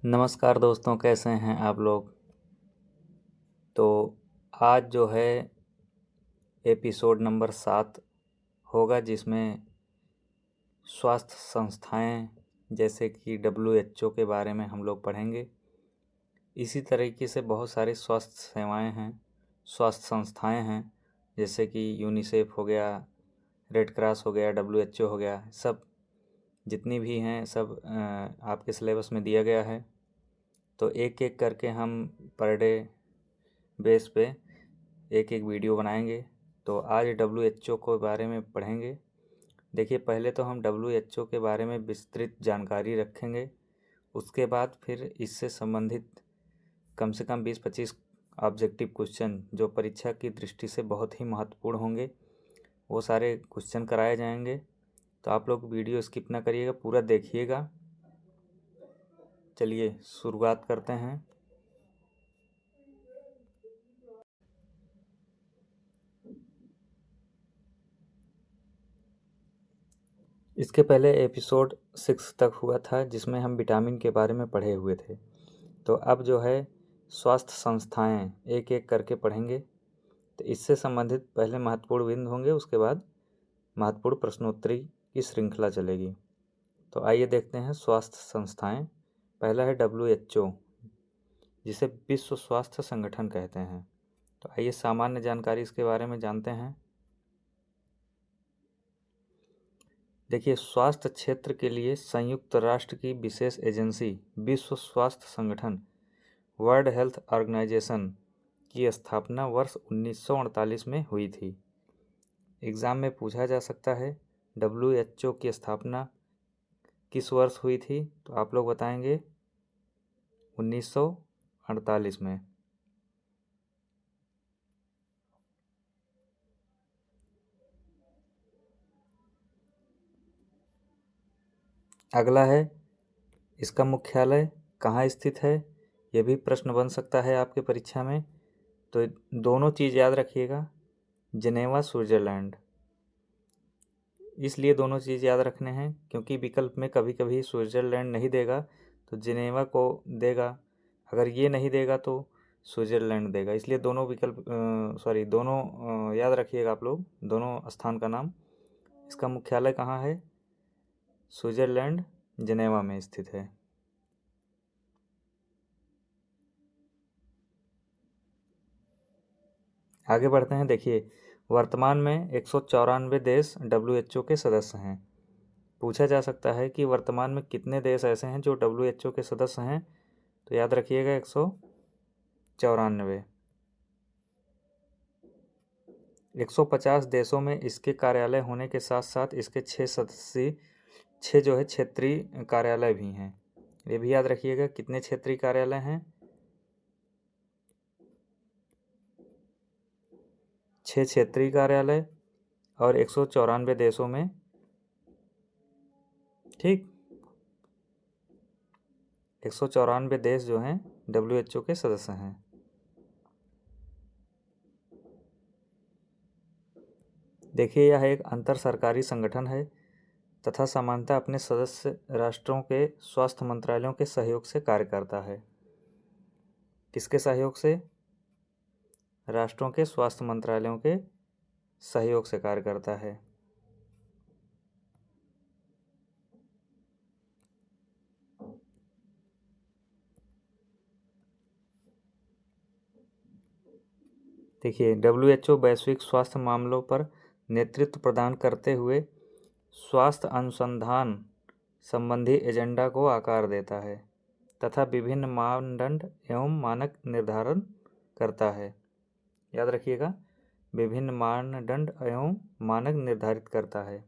नमस्कार दोस्तों, कैसे हैं आप लोग। तो आज जो है एपिसोड नंबर 7 होगा, जिसमें स्वास्थ्य संस्थाएं जैसे कि WHO के बारे में हम लोग पढ़ेंगे। इसी तरीके से बहुत सारी स्वास्थ्य सेवाएं हैं, स्वास्थ्य संस्थाएं हैं, जैसे कि यूनिसेफ हो गया, रेड क्रॉस हो गया, WHO हो गया। सब जितनी भी हैं सब आपके सिलेबस में दिया गया है। तो एक एक करके हम पर डे बेस पे एक एक वीडियो बनाएंगे। तो आज WHO के बारे में पढ़ेंगे। देखिए, पहले तो हम WHO के बारे में विस्तृत जानकारी रखेंगे। उसके बाद फिर इससे संबंधित कम से कम 20-25 ऑब्जेक्टिव क्वेश्चन जो परीक्षा की दृष्टि से बहुत ही महत्वपूर्ण होंगे, वो सारे क्वेश्चन कराए जाएंगे। तो आप लोग वीडियो स्किप ना करिएगा, पूरा देखिएगा। चलिए शुरुआत करते हैं। इसके पहले एपिसोड 6 तक हुआ था, जिसमें हम विटामिन के बारे में पढ़े हुए थे। तो अब जो है स्वास्थ्य संस्थाएं एक एक करके पढ़ेंगे। तो इससे संबंधित पहले महत्वपूर्ण बिंदु होंगे, उसके बाद महत्वपूर्ण प्रश्नोत्तरी की श्रृंखला चलेगी। तो आइए देखते हैं स्वास्थ्य संस्थाएं। पहला है WHO, जिसे विश्व स्वास्थ्य संगठन कहते हैं। तो आइए सामान्य जानकारी इसके बारे में जानते हैं। देखिए, स्वास्थ्य क्षेत्र के लिए संयुक्त राष्ट्र की विशेष एजेंसी विश्व स्वास्थ्य संगठन वर्ल्ड हेल्थ ऑर्गेनाइजेशन की स्थापना वर्ष 1948 में हुई थी। एग्ज़ाम में पूछा जा सकता है WHO की स्थापना किस वर्ष हुई थी, तो आप लोग बताएंगे 1948 में। अगला है, इसका मुख्यालय कहाँ स्थित है। यह भी प्रश्न बन सकता है आपके परीक्षा में। तो दोनों चीज़ याद रखिएगा, जिनेवा स्विट्ज़रलैंड। इसलिए दोनों चीज़ याद रखने हैं क्योंकि विकल्प में कभी कभी स्विट्ज़रलैंड नहीं देगा तो जिनेवा को देगा, अगर ये नहीं देगा तो स्विट्ज़रलैंड देगा। इसलिए दोनों विकल्प दोनों याद रखिएगा आप लोग, दोनों स्थान का नाम। इसका मुख्यालय कहाँ है? स्विट्ज़रलैंड जिनेवा में स्थित है। आगे बढ़ते हैं। देखिए, वर्तमान में 194 देश WHO के सदस्य हैं। पूछा जा सकता है कि वर्तमान में कितने देश ऐसे हैं जो WHO के सदस्य हैं, तो याद रखिएगा 194। 150 देशों में इसके कार्यालय होने के साथ साथ इसके 6 जो है क्षेत्रीय कार्यालय भी हैं। ये भी याद रखिएगा, कितने क्षेत्रीय कार्यालय हैं? 6 क्षेत्रीय कार्यालय और 194 देशों में। ठीक, 194 देश जो हैं WHO के सदस्य हैं। देखिए, यह एक अंतर सरकारी संगठन है तथा सामान्यतः अपने सदस्य राष्ट्रों के स्वास्थ्य मंत्रालयों के सहयोग से कार्य करता है। किसके सहयोग से? राष्ट्रों के स्वास्थ्य मंत्रालयों के सहयोग से कार्य करता है। देखिए, WHO वैश्विक स्वास्थ्य मामलों पर नेतृत्व प्रदान करते हुए स्वास्थ्य अनुसंधान संबंधी एजेंडा को आकार देता है तथा विभिन्न मानदंड एवं मानक निर्धारण करता है। याद रखिएगा, विभिन्न मानदंड एवं मानक निर्धारित करता है।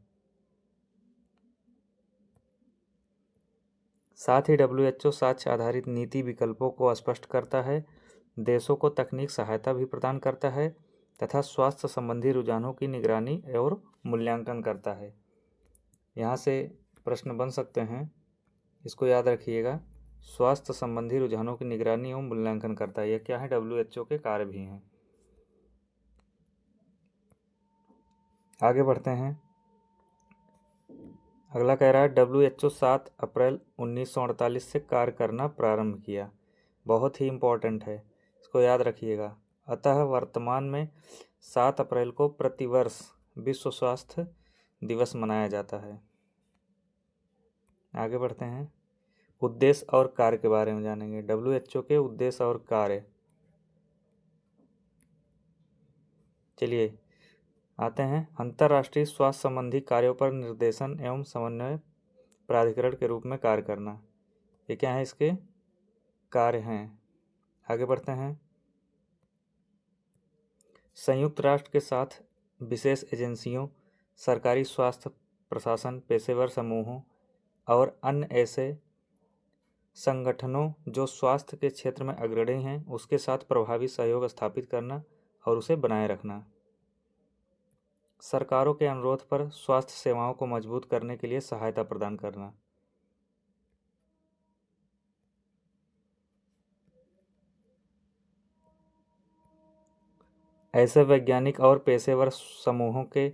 साथ ही WHO साक्ष्य आधारित नीति विकल्पों को स्पष्ट करता है, देशों को तकनीक सहायता भी प्रदान करता है तथा स्वास्थ्य संबंधी रुझानों की निगरानी और मूल्यांकन करता है। यहाँ से प्रश्न बन सकते हैं, इसको याद रखिएगा। स्वास्थ्य संबंधी रुझानों की निगरानी एवं मूल्यांकन करता है, यह क्या है? WHO के कार्य भी हैं। आगे बढ़ते हैं। अगला कह रहा है WHO 7 अप्रैल 1948 से कार्य करना प्रारंभ किया। बहुत ही इम्पोर्टेंट है, इसको याद रखिएगा। अतः वर्तमान में 7 अप्रैल को प्रतिवर्ष विश्व स्वास्थ्य दिवस मनाया जाता है। आगे बढ़ते हैं, उद्देश्य और कार्य के बारे में जानेंगे। WHO के उद्देश्य और कार्य, चलिए आते हैं। अंतर्राष्ट्रीय स्वास्थ्य संबंधी कार्यों पर निर्देशन एवं समन्वय प्राधिकरण के रूप में कार्य करना, ये क्या है, इसके कार्य हैं। आगे बढ़ते हैं, संयुक्त राष्ट्र के साथ विशेष एजेंसियों, सरकारी स्वास्थ्य प्रशासन, पेशेवर समूहों और अन्य ऐसे संगठनों जो स्वास्थ्य के क्षेत्र में अग्रणी हैं, उसके साथ प्रभावी सहयोग स्थापित करना और उसे बनाए रखना। सरकारों के अनुरोध पर स्वास्थ्य सेवाओं को मजबूत करने के लिए सहायता प्रदान करना। ऐसे वैज्ञानिक और पेशेवर समूहों के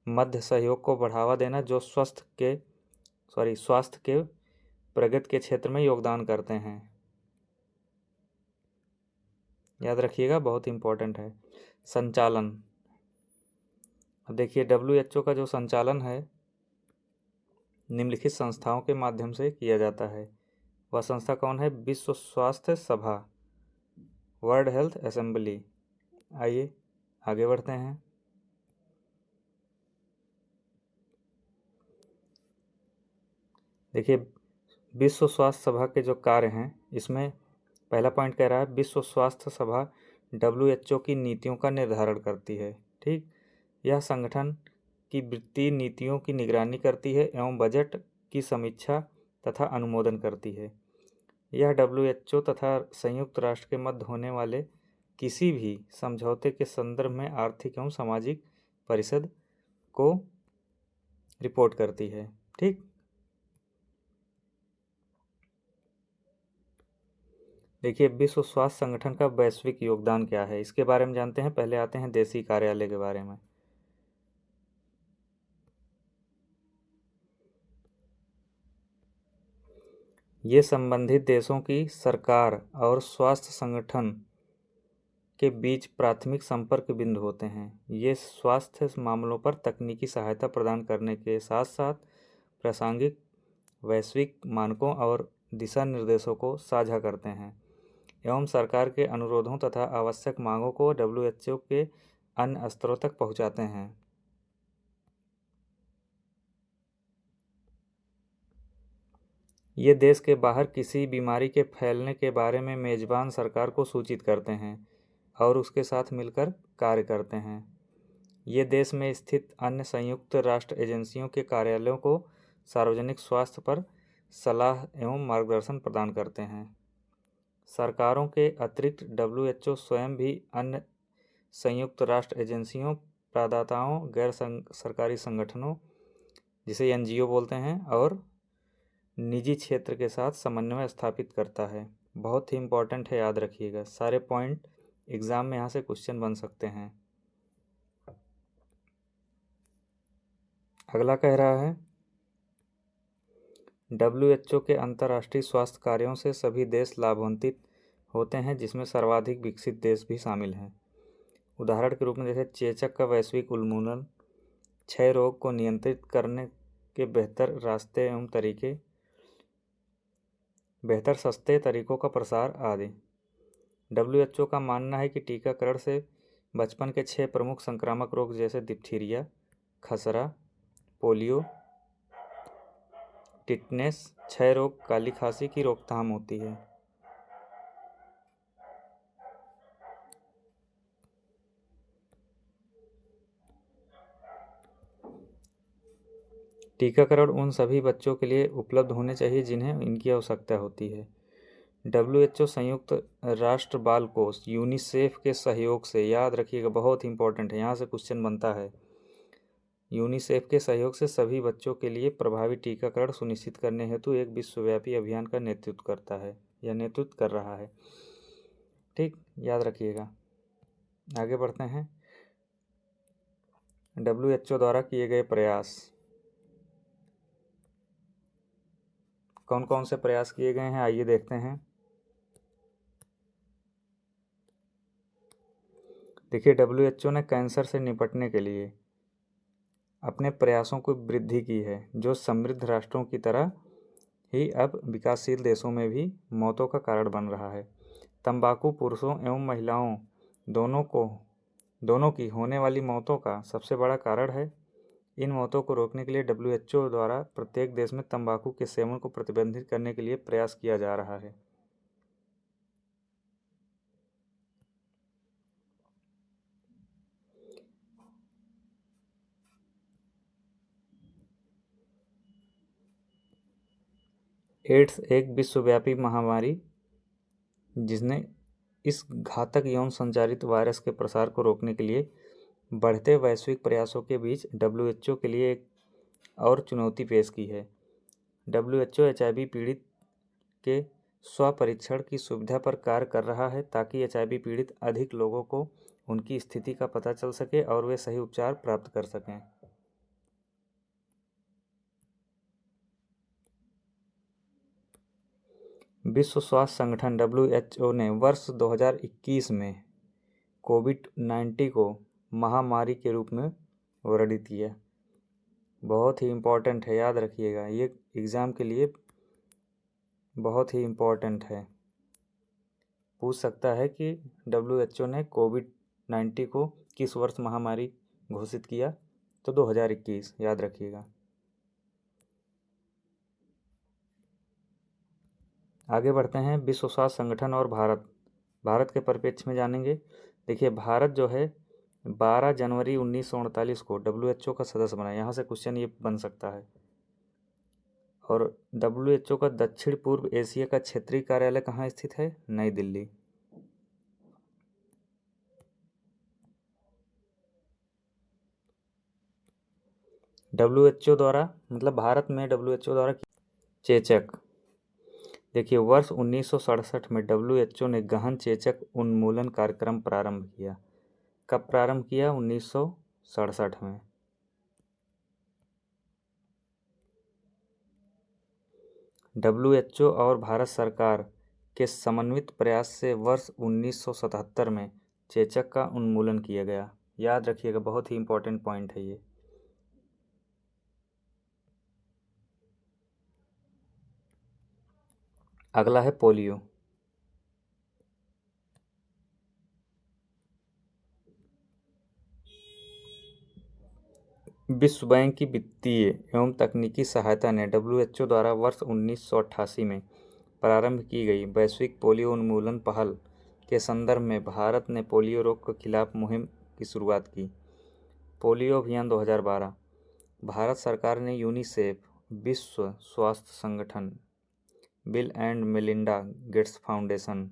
मध्य सहयोग को बढ़ावा देना जो स्वास्थ्य के प्रगति के क्षेत्र में योगदान करते हैं। याद रखिएगा, बहुत इंपॉर्टेंट है। संचालन, अब देखिए WHO का जो संचालन है निम्नलिखित संस्थाओं के माध्यम से किया जाता है। वह संस्था कौन है? विश्व स्वास्थ्य सभा, वर्ल्ड हेल्थ असेंबली। आइए आगे बढ़ते हैं। देखिए विश्व स्वास्थ्य सभा के जो कार्य हैं, इसमें पहला पॉइंट कह रहा है विश्व स्वास्थ्य सभा WHO की नीतियों का निर्धारण करती है। ठीक, यह संगठन की वित्तीय नीतियों की निगरानी करती है एवं बजट की समीक्षा तथा अनुमोदन करती है। यह WHO तथा संयुक्त राष्ट्र के मध्य होने वाले किसी भी समझौते के संदर्भ में आर्थिक एवं सामाजिक परिषद को रिपोर्ट करती है। ठीक, देखिए विश्व स्वास्थ्य संगठन का वैश्विक योगदान क्या है, इसके बारे में जानते हैं। पहले आते हैं देशी कार्यालय के बारे में। ये संबंधित देशों की सरकार और स्वास्थ्य संगठन के बीच प्राथमिक संपर्क बिंदु होते हैं। ये स्वास्थ्य मामलों पर तकनीकी सहायता प्रदान करने के साथ साथ प्रासंगिक वैश्विक मानकों और दिशा निर्देशों को साझा करते हैं एवं सरकार के अनुरोधों तथा आवश्यक मांगों को WHO के अन्य स्तरों तक पहुंचाते हैं। ये देश के बाहर किसी बीमारी के फैलने के बारे में मेजबान सरकार को सूचित करते हैं और उसके साथ मिलकर कार्य करते हैं। ये देश में स्थित अन्य संयुक्त राष्ट्र एजेंसियों के कार्यालयों को सार्वजनिक स्वास्थ्य पर सलाह एवं मार्गदर्शन प्रदान करते हैं। सरकारों के अतिरिक्त WHO स्वयं भी अन्य संयुक्त राष्ट्र एजेंसियों, प्रदाताओं, गैर सरकारी संगठनों जिसे NGO बोलते हैं और निजी क्षेत्र के साथ समन्वय स्थापित करता है। बहुत ही इम्पोर्टेंट है, याद रखिएगा। सारे पॉइंट एग्जाम में यहाँ से क्वेश्चन बन सकते हैं। अगला कह रहा है WHO के अंतर्राष्ट्रीय स्वास्थ्य कार्यों से सभी देश लाभान्वित होते हैं, जिसमें सर्वाधिक विकसित देश भी शामिल हैं। उदाहरण के रूप में जैसे चेचक का वैश्विक उन्मूलन, क्षय रोग को नियंत्रित करने के बेहतर रास्ते एवं तरीके, बेहतर सस्ते तरीकों का प्रसार आदि। WHO का मानना है कि टीकाकरण से बचपन के 6 प्रमुख संक्रामक रोग जैसे डिप्थीरिया, खसरा, पोलियो, टिटनेस, क्षय रोग, काली खांसी की रोकथाम होती है। टीकाकरण उन सभी बच्चों के लिए उपलब्ध होने चाहिए जिन्हें इनकी आवश्यकता होती है। WHO संयुक्त राष्ट्र बाल कोष यूनिसेफ के सहयोग से, याद रखिएगा बहुत इंपॉर्टेंट है, यहाँ से क्वेश्चन बनता है। यूनिसेफ के सहयोग से सभी बच्चों के लिए प्रभावी टीकाकरण सुनिश्चित करने हेतु एक विश्वव्यापी अभियान का नेतृत्व करता है या नेतृत्व कर रहा है। ठीक, याद रखिएगा। आगे बढ़ते हैं। WHO द्वारा किए गए प्रयास, कौन कौन से प्रयास किए गए हैं, आइए देखते हैं। देखिए, WHO ने कैंसर से निपटने के लिए अपने प्रयासों को वृद्धि की है, जो समृद्ध राष्ट्रों की तरह ही अब विकासशील देशों में भी मौतों का कारण बन रहा है। तंबाकू पुरुषों एवं महिलाओं दोनों की होने वाली मौतों का सबसे बड़ा कारण है। इन मौतों को रोकने के लिए WHO द्वारा प्रत्येक देश में तंबाकू के सेवन को प्रतिबंधित करने के लिए प्रयास किया जा रहा है। एड्स एक विश्वव्यापी महामारी जिसने इस घातक यौन संचारित वायरस के प्रसार को रोकने के लिए बढ़ते वैश्विक प्रयासों के बीच WHO के लिए एक और चुनौती पेश की है। WHO HIV पीड़ित के स्वपरीक्षण की सुविधा पर कार्य कर रहा है ताकि HIV पीड़ित अधिक लोगों को उनकी स्थिति का पता चल सके और वे सही उपचार प्राप्त कर सकें। विश्व स्वास्थ्य संगठन WHO ने वर्ष 2021 में कोविड-19 को महामारी के रूप में वर्णित किया। बहुत ही इम्पोर्टेंट है, याद रखिएगा, ये एग्ज़ाम के लिए बहुत ही इम्पोर्टेंट है। पूछ सकता है कि WHO ने कोविड-19 को किस वर्ष महामारी घोषित किया, तो 2021, याद रखिएगा। आगे बढ़ते हैं। विश्व स्वास्थ्य संगठन और भारत के परिप्रेक्ष्य में जानेंगे। देखिए, भारत जो है 12 जनवरी 1948 को WHO का सदस्य बना। यहाँ से क्वेश्चन ये बन सकता है। और WHO का दक्षिण पूर्व एशिया का क्षेत्रीय कार्यालय कहाँ स्थित है? नई दिल्ली। WHO द्वारा, मतलब भारत में WHO द्वारा चेचक। देखिए, वर्ष 1967 में WHO ने गहन चेचक उन्मूलन कार्यक्रम प्रारंभ किया। कब प्रारंभ किया? 1967 में। WHO और भारत सरकार के समन्वित प्रयास से वर्ष 1977 में चेचक का उन्मूलन किया गया। याद रखिएगा, बहुत ही इम्पोर्टेंट पॉइंट है ये। अगला है पोलियो। विश्व बैंक की वित्तीय एवं तकनीकी सहायता ने WHO द्वारा वर्ष 1988 में प्रारंभ की गई वैश्विक पोलियो उन्मूलन पहल के संदर्भ में भारत ने पोलियो रोग के खिलाफ मुहिम की शुरुआत की। पोलियो अभियान 2012। भारत सरकार ने यूनिसेफ, विश्व स्वास्थ्य संगठन, bill and Melinda Gates foundation,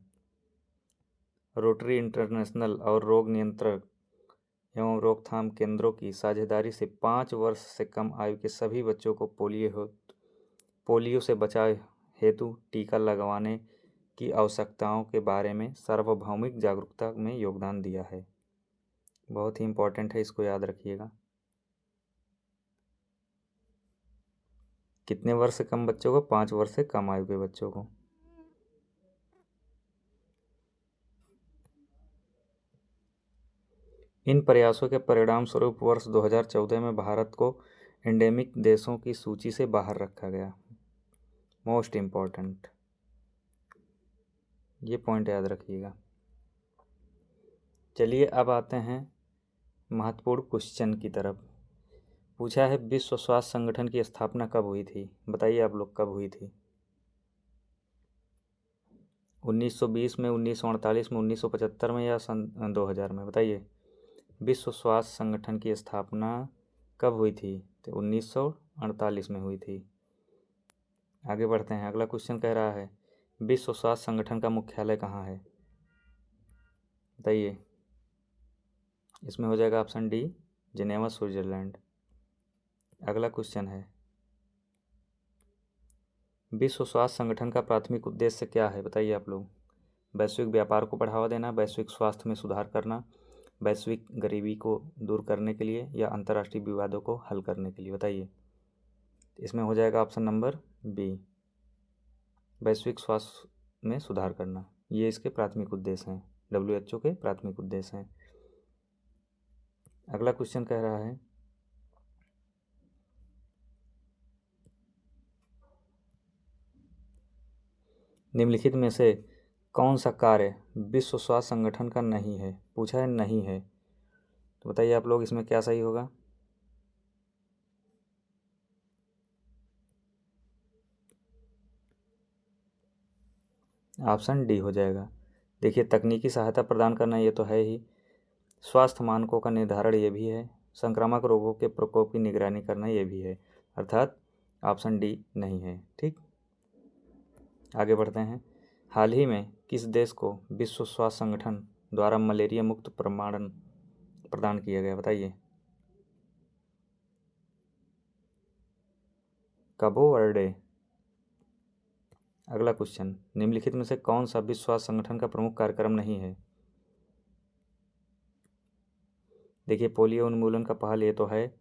rotary international और रोग नियंत्रण एवं रोकथाम केंद्रों की साझेदारी से 5 वर्ष से कम आयु के सभी बच्चों को पोलियो से बचाव हेतु टीका लगवाने की आवश्यकताओं के बारे में सार्वभौमिक जागरूकता में योगदान दिया है। बहुत ही इम्पोर्टेंट है, इसको याद रखिएगा। कितने वर्ष से कम बच्चों को? 5 वर्ष से कम आयु के बच्चों को। इन प्रयासों के परिणाम स्वरूप वर्ष 2014 में भारत को एंडेमिक देशों की सूची से बाहर रखा गया। मोस्ट इम्पॉर्टेंट, ये पॉइंट याद रखिएगा। चलिए अब आते हैं महत्वपूर्ण क्वेश्चन की तरफ। पूछा है विश्व स्वास्थ्य संगठन की स्थापना कब हुई थी? बताइए आप लोग, कब हुई थी? 1920 में, 1948 में, 1975 में या सन 2000 में? बताइए, विश्व स्वास्थ्य संगठन की स्थापना कब हुई थी? तो 1948 में हुई थी। आगे बढ़ते हैं। अगला क्वेश्चन कह रहा है विश्व स्वास्थ्य संगठन का मुख्यालय कहाँ है? बताइए। इसमें हो जाएगा ऑप्शन डी, जिनेवा, स्विट्जरलैंड। अगला क्वेश्चन है विश्व स्वास्थ्य संगठन का प्राथमिक उद्देश्य क्या है? बताइए आप लोग। वैश्विक व्यापार को बढ़ावा देना, वैश्विक स्वास्थ्य में सुधार करना, वैश्विक गरीबी को दूर करने के लिए, या अंतर्राष्ट्रीय विवादों को हल करने के लिए? बताइए। इसमें हो जाएगा ऑप्शन नंबर बी, वैश्विक स्वास्थ्य में सुधार करना, ये इसके प्राथमिक उद्देश्य हैं, WHO के प्राथमिक उद्देश्य हैं। अगला क्वेश्चन कह रहा है निम्नलिखित में से कौन सा कार्य विश्व स्वास्थ्य संगठन का नहीं है। पूछा है नहीं है, तो बताइए आप लोग इसमें क्या सही होगा। ऑप्शन डी हो जाएगा। देखिए, तकनीकी सहायता प्रदान करना ये तो है ही, स्वास्थ्य मानकों का निर्धारण ये भी है, संक्रामक रोगों के प्रकोप की निगरानी करना ये भी है, अर्थात ऑप्शन डी नहीं है। ठीक, आगे बढ़ते हैं। हाल ही में किस देश को विश्व स्वास्थ्य संगठन द्वारा मलेरिया मुक्त प्रमाणन प्रदान किया गया, बताइए। कबो वर्डे। अगला क्वेश्चन, निम्नलिखित में से कौन सा विश्व स्वास्थ्य संगठन का प्रमुख कार्यक्रम नहीं है। देखिए, पोलियो उन्मूलन का पहल ये तो है,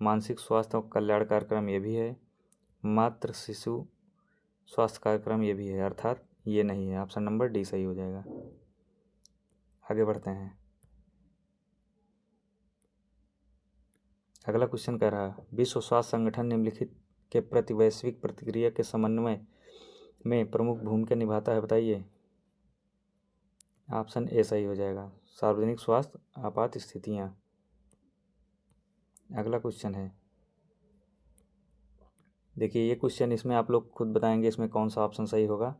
मानसिक स्वास्थ्य और कल्याण कार्यक्रम ये भी है, मातृ शिशु स्वास्थ्य कार्यक्रम ये भी है, अर्थात ये नहीं है। ऑप्शन नंबर डी सही हो जाएगा। आगे बढ़ते हैं। अगला क्वेश्चन कह रहा है विश्व स्वास्थ्य संगठन निम्नलिखित के प्रति वैश्विक प्रतिक्रिया के समन्वय में प्रमुख भूमिका निभाता है, बताइए। ऑप्शन ए सही हो जाएगा, सार्वजनिक स्वास्थ्य आपात स्थितियां। अगला क्वेश्चन है, देखिए ये क्वेश्चन, इसमें आप लोग खुद बताएंगे इसमें कौन सा ऑप्शन सही होगा।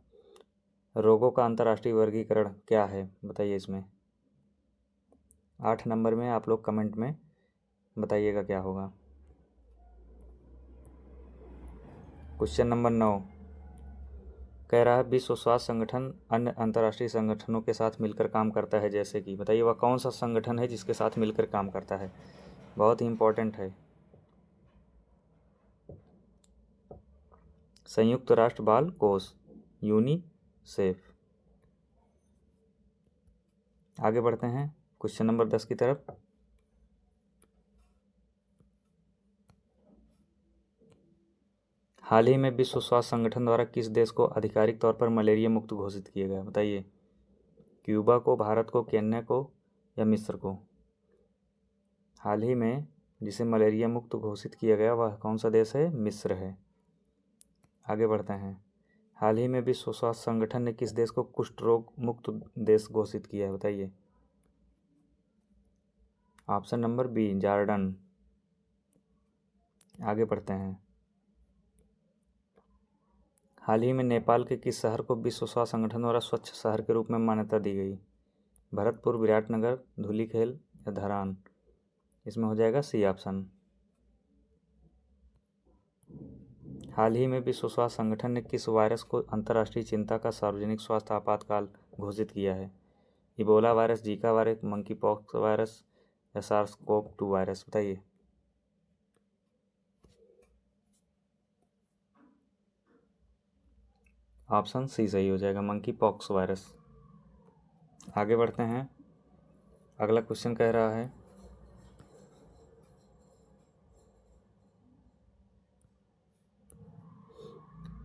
रोगों का अंतर्राष्ट्रीय वर्गीकरण क्या है, बताइए इसमें। 8 नंबर में आप लोग कमेंट में बताइएगा क्या होगा। क्वेश्चन नंबर 9 कह रहा है विश्व स्वास्थ्य संगठन अन्य अंतर्राष्ट्रीय संगठनों के साथ मिलकर काम करता है, जैसे कि, बताइए वह कौन सा संगठन है जिसके साथ मिलकर काम करता है। बहुत ही इम्पोर्टेंट है। संयुक्त राष्ट्र बाल कोष, यूनिसेफ। आगे बढ़ते हैं क्वेश्चन नंबर 10 की तरफ। हाल ही में विश्व स्वास्थ्य संगठन द्वारा किस देश को आधिकारिक तौर पर मलेरिया मुक्त घोषित किया गया, बताइए। क्यूबा को, भारत को, केन्या को या मिस्र को। हाल ही में जिसे मलेरिया मुक्त घोषित किया गया वह कौन सा देश है, मिस्र है। आगे बढ़ते हैं। हाल ही में विश्व स्वास्थ्य संगठन ने किस देश को कुष्ठ रोग मुक्त देश घोषित किया है, बताइए। Option number B, Jordan. आगे बढ़ते हैं। हाल ही में नेपाल के किस शहर को विश्व स्वास्थ्य संगठन द्वारा स्वच्छ शहर के रूप में मान्यता दी गई। भरतपुर, विराटनगर, धूलिखेल या धरान। इसमें हो जाएगा सी ऑप्शन। हाल ही में विश्व स्वास्थ्य संगठन ने किस वायरस को अंतर्राष्ट्रीय चिंता का सार्वजनिक स्वास्थ्य आपातकाल घोषित किया है। Ebola virus, Zika virus, monkey pox virus या सार्स-CoV-2 वायरस, बताइए। ऑप्शन सी सही हो जाएगा, मंकी पॉक्स वायरस। आगे बढ़ते हैं। अगला क्वेश्चन कह रहा है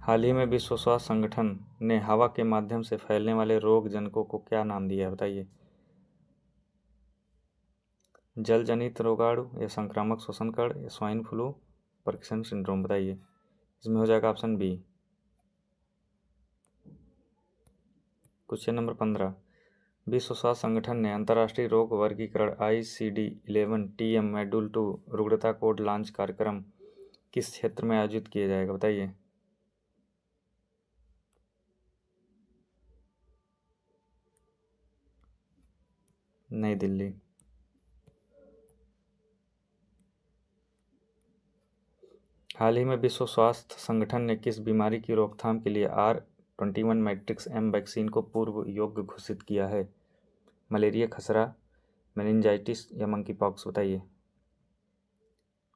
हाल ही में विश्व स्वास्थ्य संगठन ने हवा के माध्यम से फैलने वाले रोग जनकों को क्या नाम दिया है, बताइए। जल जनित रोगाणु या संक्रामक श्वसन कण या स्वाइन फ्लू पार्किंसन सिंड्रोम, बताइए। इसमें हो जाएगा ऑप्शन बी। क्वेश्चन नंबर 15 विश्व स्वास्थ्य संगठन ने अंतर्राष्ट्रीय रोग वर्गीकरण ICD-11 TM मॉड्यूल 2 रुग्णता कोड लॉन्च कार्यक्रम किस क्षेत्र में आयोजित किया जाएगा, बताइए। नई दिल्ली। हाल ही में विश्व स्वास्थ्य संगठन ने किस बीमारी की रोकथाम के लिए R21-M वैक्सीन को पूर्व योग्य घोषित किया है। मलेरिया, खसरा, मेनिंजाइटिस या मंकी पॉक्स, बताइए।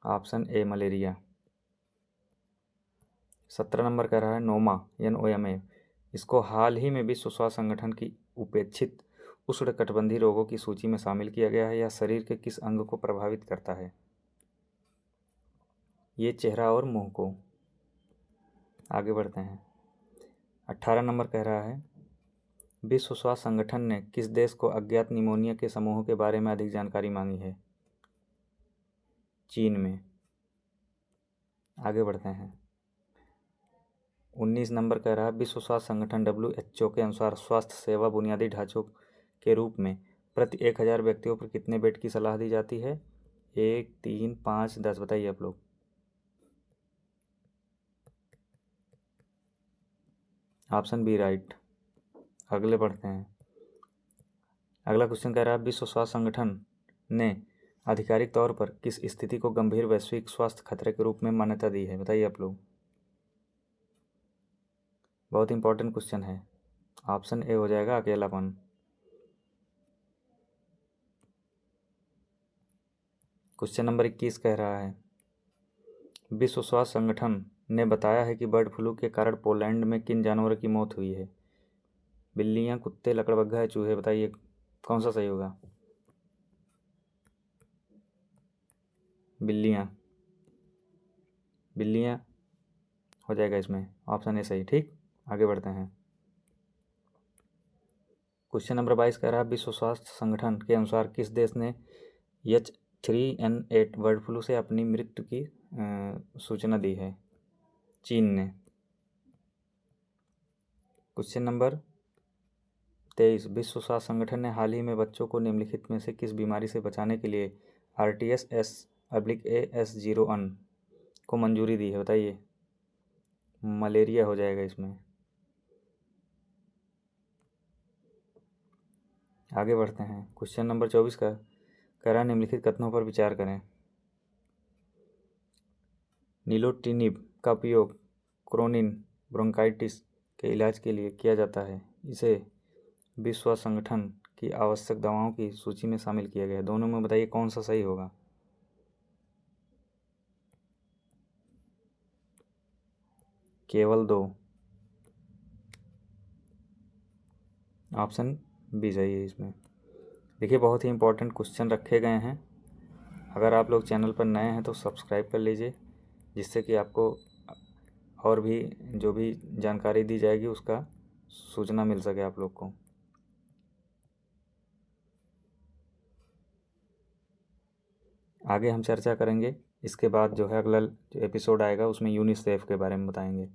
Option A, malaria. 17 नंबर कह रहा है नोमा, NOMA। इसको हाल ही में विश्व स्वास्थ्य संगठन की उपेक्षित उष्णकटिबंधीय रोगों की सूची में शामिल किया गया है। यह शरीर के किस अंग को प्रभावित करता है। ये चेहरा और मुंह को। आगे बढ़ते हैं। 18 नंबर कह रहा है, विश्व स्वास्थ्य संगठन ने किस देश को अज्ञात निमोनिया के समूहों के बारे में अधिक जानकारी मांगी है? चीन में। आगे बढ़ते हैं। 19 नंबर कह रहा है, विश्व स्वास्थ्य संगठन WHO के अनुसार स्वास्थ्य सेवा बुनियादी ढांचों के रूप में प्रति 1000 व्यक्तियों पर कितने बेड की सलाह दी जाती है? 1, 3, 5, 10 बताइए आप लोग। Option B right. अगले बढ़ते हैं। अगला क्वेश्चन कह रहा है, विश्व स्वास्थ्य संगठन ने आधिकारिक तौर पर किस स्थिति को गंभीर वैश्विक स्वास्थ्य खतरे के रूप में मान्यता दी है? बताइए आप लोग। बहुत इंपॉर्टेंट क्वेश्चन है। ऑप्शन ए हो जाएगा अकेलापन। क्वेश्चन नंबर 21 कह रहा है, विश्व स्वास्थ्य संगठन ने बताया है कि बर्ड फ्लू के कारण पोलैंड में किन जानवरों की मौत हुई है? बिल्लियां, कुत्ते, लकड़बग्घा या चूहे? बताइए कौन सा सही होगा? बिल्लियां। बिल्लियां हो जाएगा इसमें, ऑप्शन ए सही। ठीक, आगे बढ़ते हैं। क्वेश्चन नंबर 22 कह रहा है, विश्व स्वास्थ्य संगठन के अनुसार किस देश ने H3N8 बर्ड फ्लू से अपनी मृत्यु की सूचना दी है? चीन ने। क्वेश्चन नंबर 23, विश्व स्वास्थ्य संगठन ने हाल ही में बच्चों को निम्नलिखित में से किस बीमारी से बचाने के लिए RTS-S/AS01 को मंजूरी दी है? बताइए। मलेरिया हो जाएगा इसमें। आगे बढ़ते हैं। क्वेश्चन नंबर 24 का कह रहा है, निम्नलिखित कथनों पर विचार करें। नीलोटिनिब का उपयोग क्रोनिन ब्रोंकाइटिस के इलाज के लिए किया जाता है। इसे विश्व संगठन की आवश्यक दवाओं की सूची में शामिल किया गया है। दोनों में बताइए कौन सा सही होगा? केवल 2। ऑप्शन बी सही है इसमें। देखिए, बहुत ही इंपॉर्टेंट क्वेश्चन रखे गए हैं। अगर आप लोग चैनल पर नए हैं तो सब्सक्राइब कर लीजिए, जिससे कि आपको और भी जो भी जानकारी दी जाएगी उसका सूचना मिल सके आप लोग को। आगे हम चर्चा करेंगे। इसके बाद जो है अगला जो एपिसोड आएगा उसमें यूनिसेफ के बारे में बताएंगे।